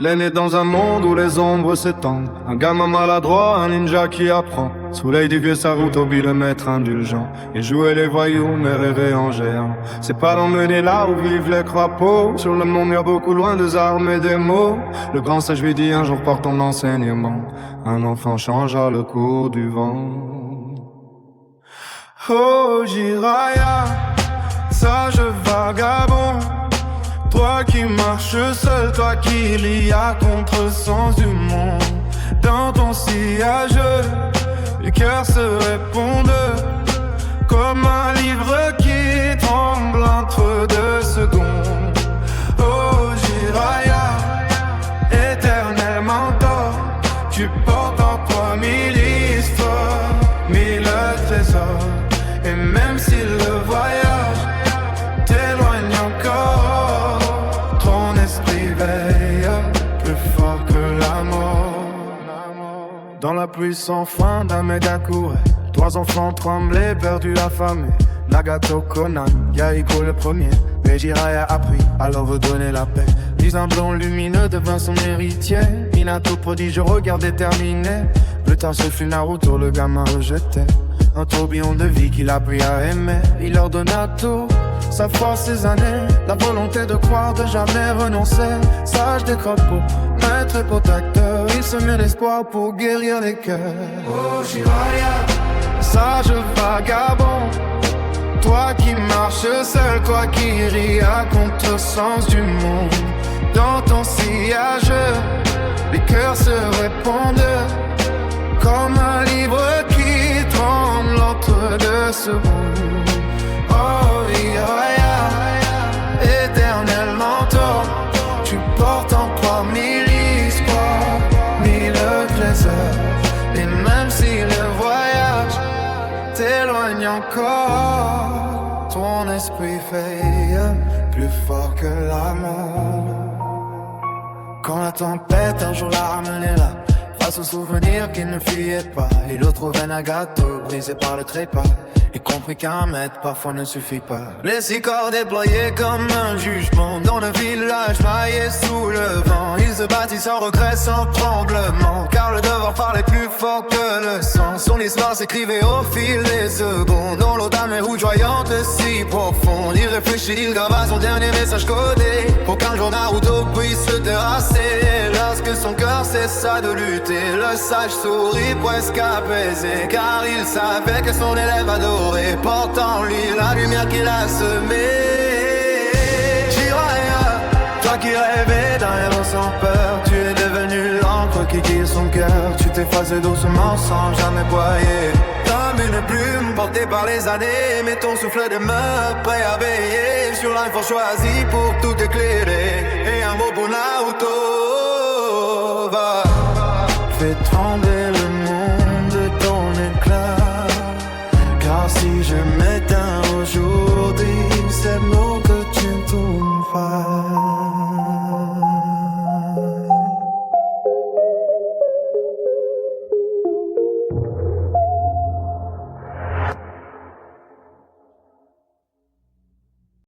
Il est né dans un monde où les ombres s'étendent. Un gamin maladroit, un ninja qui apprend. Sous l'œil du vieux Sarutobi, le maître indulgent. Il jouait les voyous mais rêvait en géant. C'est pas l'emmener là où vivent les crapauds. Sur le monde y'a beaucoup loin des armes et des mots. Le grand sage lui dit un jour porte ton enseignement. Un enfant changera le cours du vent. Oh Jiraya, sage vagabond, toi qui marches seul, toi qui lis à contresens du monde. Dans ton sillage, les cœurs se répondent comme un livre qui tremble entre deux secondes. Oh Jiraya, éternel mentor, tu portes en toi mille histoires, mille trésors. Et même si le voyage t'éloigne encore, ton esprit veille plus fort que la mort. Dans la pluie sans fin d'un méga couré, 3 enfants tremblaient, perdus, affamés. Nagato, Conan, Yahiko le premier. Mais Jiraiya a appris à leur redonner la paix. Puis un blond lumineux devint son héritier. Minato prodige, regard déterminé. Plus tard ce fut Naruto, le gamin rejeté. Un tourbillon de vie qu'il a appris à aimer. Il leur donna tout, sa force, ses années. La volonté de croire, de jamais renoncer. Sage des crapauds, maître et protecteur. Il se met l'espoir pour guérir les cœurs. Oh Jiraiya, sage vagabond, toi qui marches seul, toi qui ris à contresens du monde. Dans ton sillage, les cœurs se répondent comme un livre qui tremble entre deux secondes. Oh Jiraiya, éternel mentor, tu portes en toi mille histoires, mille trésors. Et même si le voyage t'éloigne encore, ton esprit fait plus fort que la mort. Quand la tempête un jour l'a ramené là, face aux souvenirs qu'il ne fuyait pas, il retrouvait Nagato brisé par le trépas, et compris qu'un maître parfois ne suffit pas. Les 6 corps déployés comme un jugement dans le village maillé sous le vent. Ils se battent sans regret, sans tremblement, car le devoir parlait plus fort que le sang. Son histoire s'écrivait au fil des secondes, dans l'eau d'âme rougeoyante si profonde. Il réfléchit, il grava son dernier message codé, pour qu'un jour Naruto puisse se terrasser. Et lorsque son cœur cessa de lutter, le sage sourit presque apaisé, car il savait que son élève adoré porte en lui la lumière qu'il a semée. Jiraiya, toi qui rêvais d'un héros sans peur, tu es devenu l'encre qui guide son cœur. Tu t'effaces doucement sans jamais broyer, comme une plume portée par les années. Mais ton souffle demeure prêt à veiller sur l'info choisi pour tout éclairer. Et un mot pour Naruto va fais trembler le monde de ton éclat. Car si je m'éteins aujourd'hui, c'est l'eau que tu tombes.